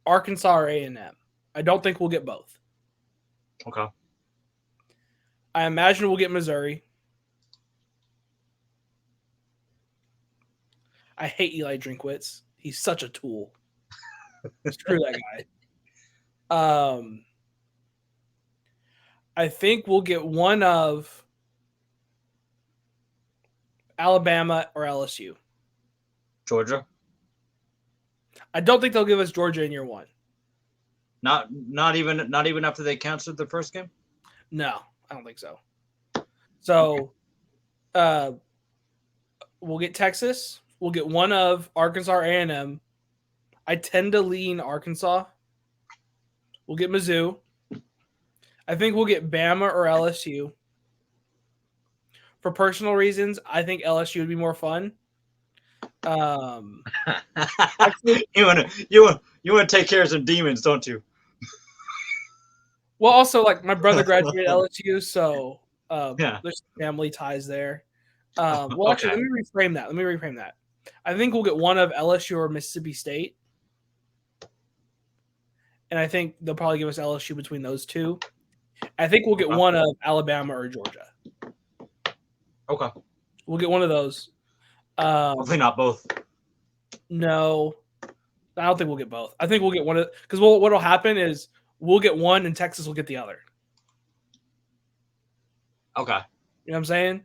Speaker 1: Arkansas or A&M. I don't think we'll get both.
Speaker 2: Okay.
Speaker 1: I imagine we'll get Missouri. I hate Eli Drinkwitz. He's such a tool. Screw that guy. I think we'll get one of Alabama or LSU.
Speaker 2: Georgia.
Speaker 1: I don't think they'll give us Georgia in year one.
Speaker 2: Not even after they canceled the first game?
Speaker 1: No, I don't think so. So we'll get Texas. We'll get one of Arkansas or A&M. I tend to lean Arkansas. We'll get Mizzou. I think we'll get Bama or LSU. For personal reasons, I think LSU would be more fun.
Speaker 2: Actually, you want to take care of some demons, don't you?
Speaker 1: Well, also, like, my brother graduated LSU, so
Speaker 2: Yeah.
Speaker 1: there's family ties there. Well, actually,
Speaker 2: Okay.
Speaker 1: let me reframe that. I think we'll get one of LSU or Mississippi State. And I think they'll probably give us LSU between those two. I think we'll get one of Alabama or Georgia.
Speaker 2: Okay.
Speaker 1: We'll get one of those.
Speaker 2: Hopefully not both.
Speaker 1: No, I don't think we'll get both. I think we'll get one of, because what'll happen is we'll get one and Texas will get the other.
Speaker 2: Okay.
Speaker 1: You know what I'm saying?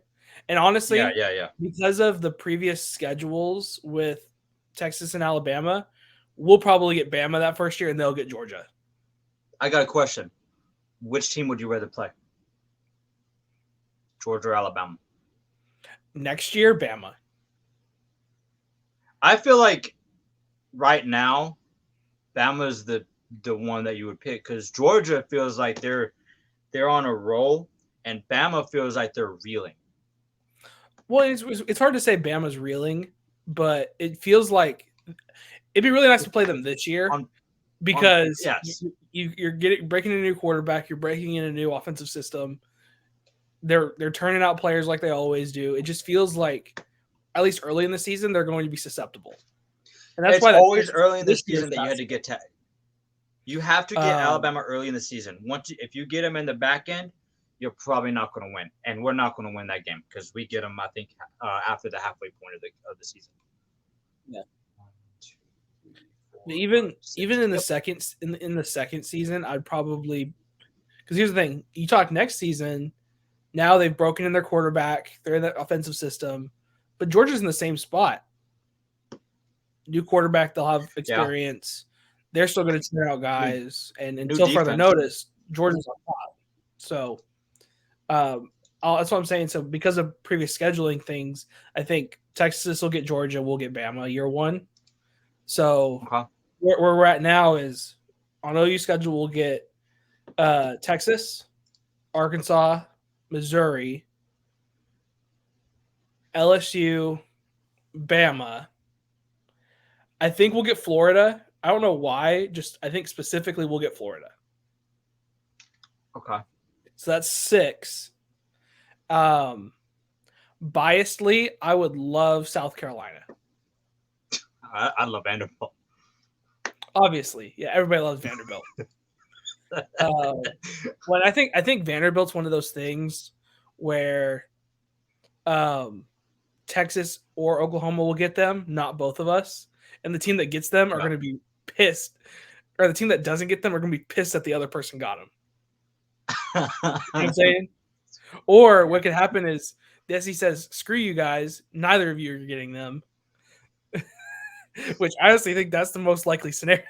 Speaker 1: And honestly,
Speaker 2: yeah.
Speaker 1: because of the previous schedules with Texas and Alabama, we'll probably get Bama that first year and they'll get Georgia.
Speaker 2: I got a question. Which team would you rather play? Georgia or Alabama?
Speaker 1: Next year, Bama.
Speaker 2: I feel like right now, Bama's the one that you would pick because Georgia feels like they're on a roll and Bama feels like they're reeling.
Speaker 1: Well, it's hard to say Bama's reeling, but it feels like it'd be really nice to play them this year because
Speaker 2: yes.
Speaker 1: you're breaking in a new quarterback, you're breaking in a new offensive system. They're turning out players like they always do. It just feels like, at least early in the season, they're going to be susceptible. And that's
Speaker 2: it's
Speaker 1: why
Speaker 2: always early in the season that you had to get you have to get Alabama early in the season. If you get them in the back end, you're probably not going to win, and we're not going to win that game because we get them, I think, after the halfway point of the season.
Speaker 1: Yeah. 1, 2, 3, 4, 5, 6. Even in the second in the second season, I'd probably, because here's the thing: you talk next season. Now they've broken in their quarterback. They're in the offensive system, but Georgia's in the same spot. New quarterback, they'll have experience. Yeah. They're still going to turn out guys, and until further notice, Georgia's on top. So that's what I'm saying. So because of previous scheduling things, I think Texas will get Georgia, we'll get Bama year one. So where we're at now is on OU schedule, we'll get Texas, Arkansas, Missouri, LSU, Bama. I think we'll get Florida. I don't know why. Just I think specifically we'll get Florida.
Speaker 2: Okay.
Speaker 1: So that's 6. Biasedly, I would love South Carolina.
Speaker 2: I love Vanderbilt.
Speaker 1: Obviously, yeah, everybody loves Vanderbilt. When I think Vanderbilt's one of those things where Texas or Oklahoma will get them, not both of us. And the team that gets them are going to be pissed. Or the team that doesn't get them are going to be pissed that the other person got them. You know what I'm saying? Or what could happen is the SEC says, screw you guys. Neither of you are getting them. which I honestly think that's the most likely scenario.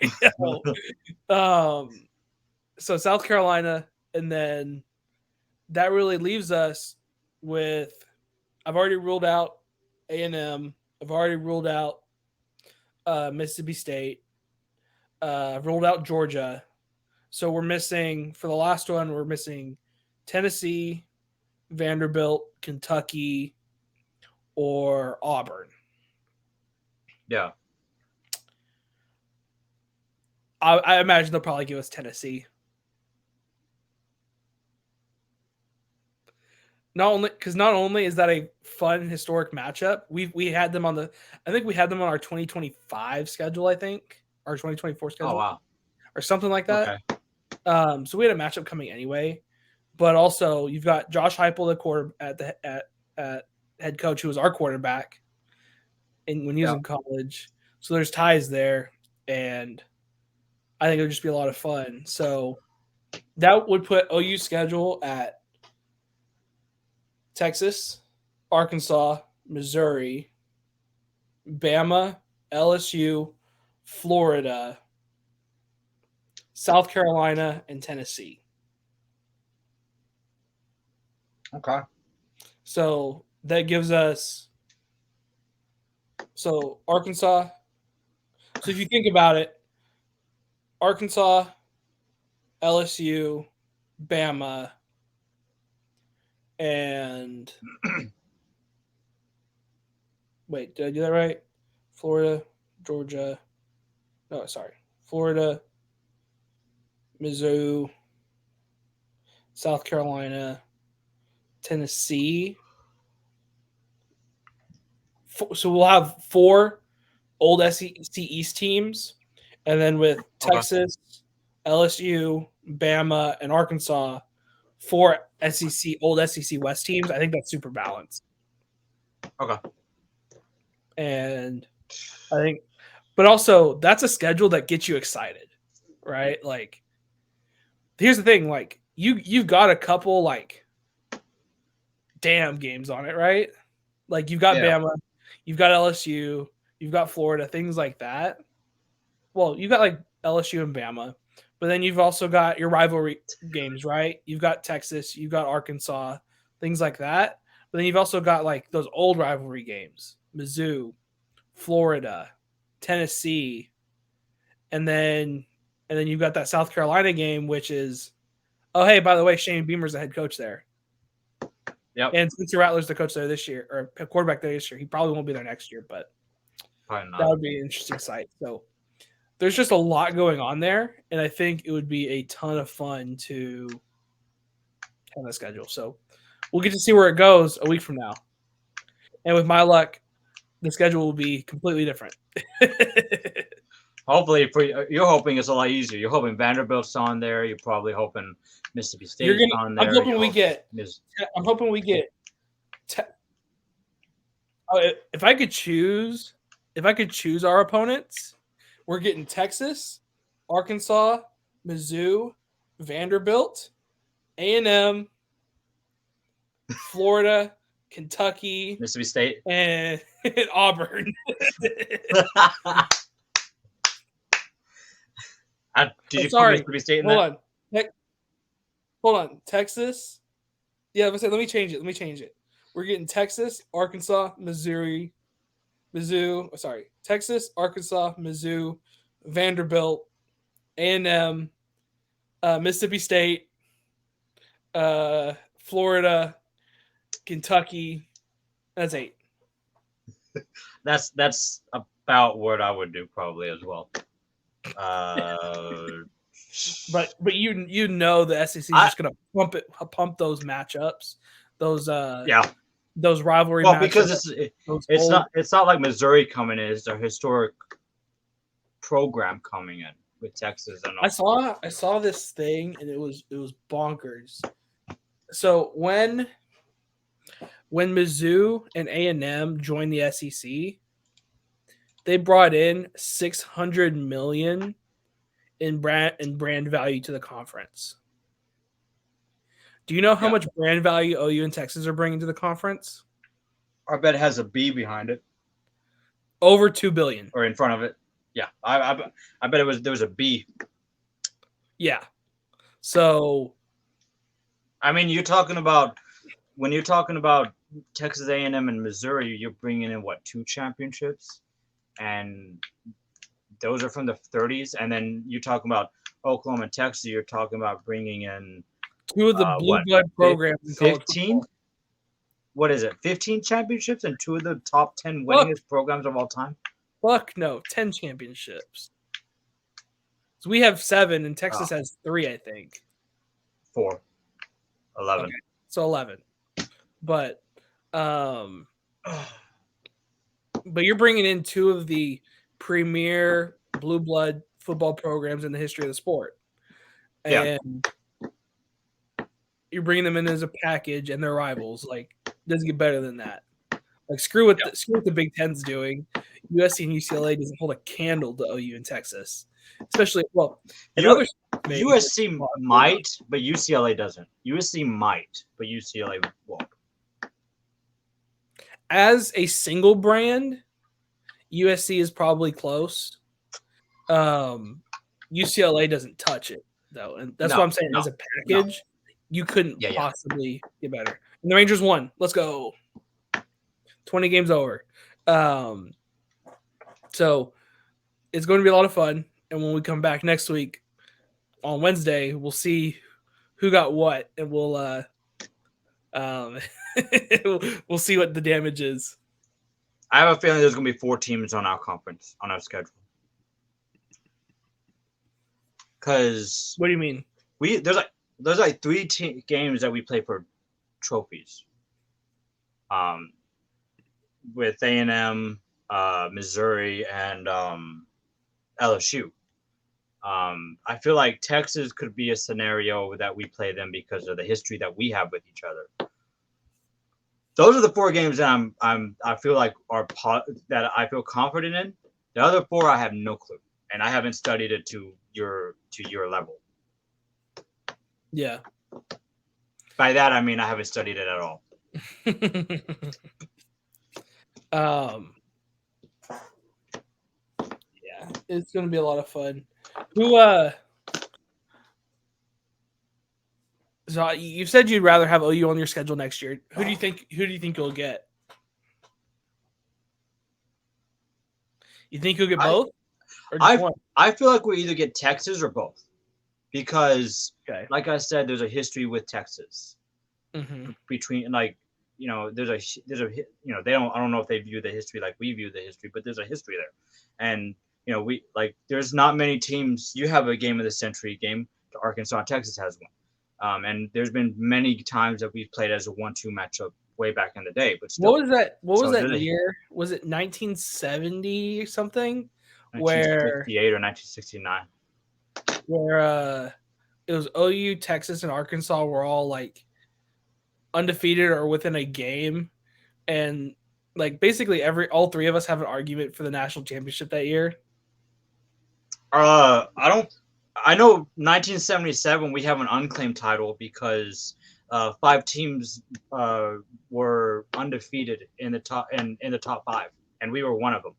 Speaker 1: So South Carolina, and then that really leaves us with. I've already ruled out A&M. I've already ruled out Mississippi State. I've ruled out Georgia. So we're missing for the last one. We're missing Tennessee, Vanderbilt, Kentucky, or Auburn.
Speaker 2: Yeah.
Speaker 1: I imagine they'll probably give us Tennessee. Not only is that a fun historic matchup, we had them on I think we had them on our 2025 schedule, I think, our 2024 schedule.
Speaker 2: Oh wow.
Speaker 1: Or something like that.
Speaker 2: Okay.
Speaker 1: So we had a matchup coming anyway, but also you've got Josh Heupel, at head coach, who was our quarterback when he was in college. So there's ties there, and I think it'll just be a lot of fun. So that would put OU's schedule at Texas, Arkansas, Missouri, Bama, LSU, Florida, South Carolina, and Tennessee.
Speaker 2: Okay.
Speaker 1: So that gives us Arkansas. So if you think about it, Arkansas, LSU, Bama, and wait, did I do that right? Florida, Georgia. No, sorry. Florida, Mizzou, South Carolina, Tennessee. So we'll have 4 old SEC East teams, and then with Texas, LSU, Bama, and Arkansas, 4 old SEC West teams. I think that's super balanced.
Speaker 2: Okay.
Speaker 1: And I think, but also that's a schedule that gets you excited, right? Like, here's the thing: like you've got a couple like damn games on it, right? Like you've got Bama, you've got LSU, you've got Florida, things like that. Well, you've got like LSU and Bama, but then you've also got your rivalry games, right? You've got Texas, you've got Arkansas, things like that. But then you've also got like those old rivalry games, Mizzou, Florida, Tennessee, and then you've got that South Carolina game, which is, oh hey, by the way, Shane Beamer's the head coach there.
Speaker 2: Yep.
Speaker 1: And Spencer Rattler's the coach there this year, or quarterback there this year. He probably won't be there next year, but that would be an interesting sight. So there's just a lot going on there, and I think it would be a ton of fun to have a schedule. So we'll get to see where it goes a week from now. And with my luck, the schedule will be completely different.
Speaker 2: Hopefully, you're hoping it's a lot easier. You're hoping Vanderbilt's on there. You're probably hoping Mississippi State's on there.
Speaker 1: I'm hoping we get. If I could choose our opponents, we're getting Texas, Arkansas, Mizzou, Vanderbilt, A&M, Florida, Kentucky,
Speaker 2: Mississippi State,
Speaker 1: and Auburn.
Speaker 2: Did you put Mississippi State in
Speaker 1: that? Hold on. Texas. Yeah, let me change it. We're getting Texas, Arkansas, Texas, Arkansas, Mizzou, Vanderbilt, A&M, Mississippi State, Florida, Kentucky. That's 8.
Speaker 2: That's about what I would do probably as well.
Speaker 1: But you know the SEC is just gonna pump those matchups, those rivalry.
Speaker 2: Well, because it's not like Missouri coming in; it's a historic program coming in with Texas and all.
Speaker 1: I saw this thing and it was bonkers. So when Mizzou and A&M joined the SEC, they brought in $600 million in brand value to the conference. Do you know how much brand value OU and Texas are bringing to the conference?
Speaker 2: I bet it has a B behind it.
Speaker 1: Over 2 billion.
Speaker 2: Or in front of it. Yeah, I bet there was a B.
Speaker 1: Yeah. So,
Speaker 2: I mean, you're talking about when you're talking about Texas A&M and Missouri, you're bringing in what 2 championships, and those are from the 30s. And then you're talking about Oklahoma and Texas. You're talking about bringing in
Speaker 1: 2 of the blue blood programs in college
Speaker 2: 15.
Speaker 1: football.
Speaker 2: What is it? 15 championships and 2 of the top 10 winningest programs of all time.
Speaker 1: Fuck no, 10 championships. So we have 7, and Texas has 3, I think.
Speaker 2: 4. 11.
Speaker 1: Okay, so 11. But you're bringing in 2 of the premier blue blood football programs in the history of the sport, and you're bringing them in as a package, and they're rivals. Like, doesn't get better than that. Like, screw what the Big Ten's doing. USC and UCLA doesn't hold a candle to OU and Texas, especially
Speaker 2: USC might, but UCLA doesn't. USC might, but UCLA won't.
Speaker 1: As a single brand, USC is probably close. UCLA doesn't touch it though, and that's what I'm saying. As a package, you couldn't possibly get better. And the Rangers won. Let's go. 20 games over. So it's going to be a lot of fun. And when we come back next week on Wednesday, we'll see who got what, and we'll we'll see what the damage is.
Speaker 2: I have a feeling there's going to be 4 teams on our conference, on our schedule. Because
Speaker 1: what do you mean?
Speaker 2: There's like 3 games that we play for trophies. With A&M, Missouri, and LSU. I feel like Texas could be a scenario that we play them because of the history that we have with each other. Those are the 4 games that I feel like that I feel confident in. The other 4 I have no clue, and I haven't studied it to your level.
Speaker 1: Yeah.
Speaker 2: By that I mean I haven't studied it at all.
Speaker 1: Yeah, it's gonna be a lot of fun. So you said you'd rather have OU on your schedule next year. Who do you think you'll get? You think you'll get both? Or just one?
Speaker 2: I feel like we either get Texas or both. Because like I said, there's a history with Texas.
Speaker 1: Mm-hmm.
Speaker 2: Between there's a I don't know if they view the history like we view the history, but there's a history there. And there's not many teams. You have a game of the century game. Arkansas and Texas has one. And there's been many times that we've played as a 1-2 matchup way back in the day. But still,
Speaker 1: what was that? What was that year? Was it 1970 or something?
Speaker 2: 1968 or 1969.
Speaker 1: Where it was OU, Texas, and Arkansas were all like undefeated or within a game, and like basically all 3 of us have an argument for the national championship that year.
Speaker 2: I know 1977 we have an unclaimed title because 5 teams were undefeated in the top 5, and we were one of them.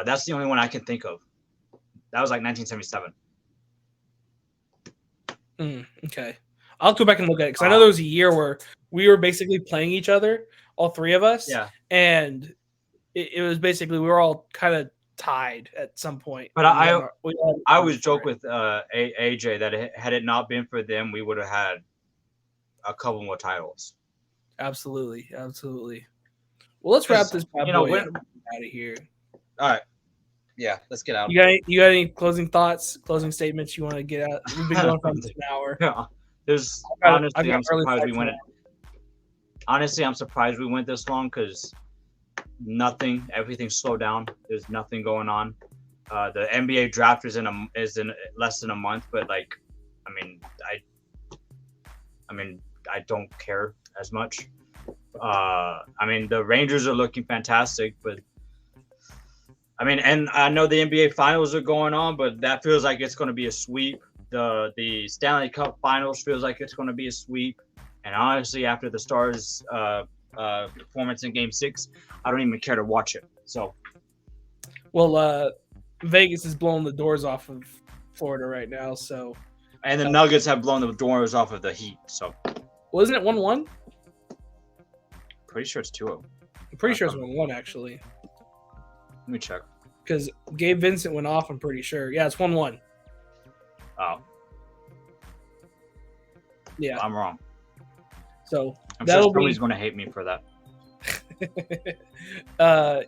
Speaker 2: That's the only one I can think of. That was like 1977.
Speaker 1: Okay, I'll go back and look at it because I know there was a year where we were basically playing each other, all 3 of us.
Speaker 2: Yeah,
Speaker 1: and it was basically we were all kind of tied at some point.
Speaker 2: But I always joke with AJ that had it not been for them, we would have had a couple more titles.
Speaker 1: Absolutely. Well, let's wrap this bad boy out of here.
Speaker 2: All right. Yeah, let's get out.
Speaker 1: You got any closing thoughts, closing statements you want to get out? We've been going for an hour.
Speaker 2: Yeah. I'm surprised we went. Honestly, I'm surprised we went this long because everything slowed down. There's nothing going on. The NBA draft is in less than a month, but I don't care as much. The Rangers are looking fantastic, but and I know the NBA finals are going on, but that feels like it's going to be a sweep. The Stanley Cup finals feels like it's going to be a sweep. And honestly, after the Stars' performance in Game 6, I don't even care to watch it. So
Speaker 1: Well, Vegas is blowing the doors off of Florida right now. So,
Speaker 2: And the Nuggets have blown the doors off of the Heat. So,
Speaker 1: wasn't it 1-1?
Speaker 2: pretty sure it's 2-0.
Speaker 1: I'm pretty sure it's 1-1 actually.
Speaker 2: Let me check.
Speaker 1: Because Gabe Vincent went off. I'm pretty sure. Yeah, it's 1-1.
Speaker 2: Oh,
Speaker 1: Yeah.
Speaker 2: I'm wrong.
Speaker 1: So
Speaker 2: I'm sure somebody's going to hate me for that.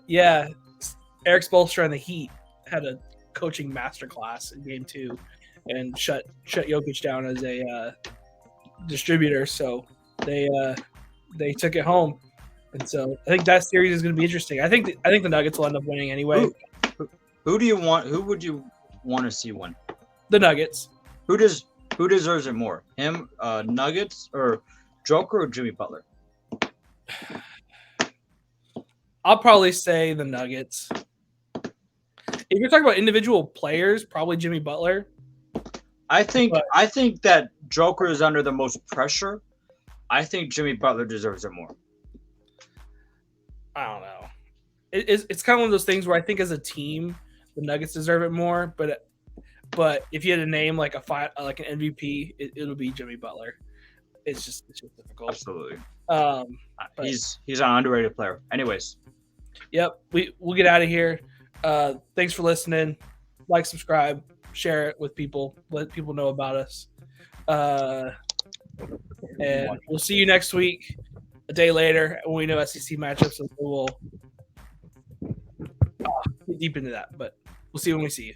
Speaker 1: Yeah. Eric Spoelstra and the Heat had a coaching masterclass in Game 2 and shut Jokic down as a distributor. So they took it home, and so I think that series is going to be interesting. I think the Nuggets will end up winning anyway.
Speaker 2: Who do you want? Who would you want to see win?
Speaker 1: The Nuggets.
Speaker 2: Who deserves it more? Him, Nuggets, or Joker, or Jimmy Butler?
Speaker 1: I'll probably say the Nuggets. If you're talking about individual players, probably Jimmy Butler.
Speaker 2: I think that Joker is under the most pressure. I think Jimmy Butler deserves it more.
Speaker 1: I don't know. It's kind of one of those things where I think as a team, the Nuggets deserve it more. But if you had to name like an MVP, it'll be Jimmy Butler. It's just difficult.
Speaker 2: Absolutely.
Speaker 1: He's
Speaker 2: an underrated player. Anyways.
Speaker 1: Yep. We'll get out of here. Thanks for listening. Like, subscribe, share it with people. Let people know about us. And we'll see you next week. A day later, when we know SEC matchups, and we'll get deep into that. But we'll see you when we see you.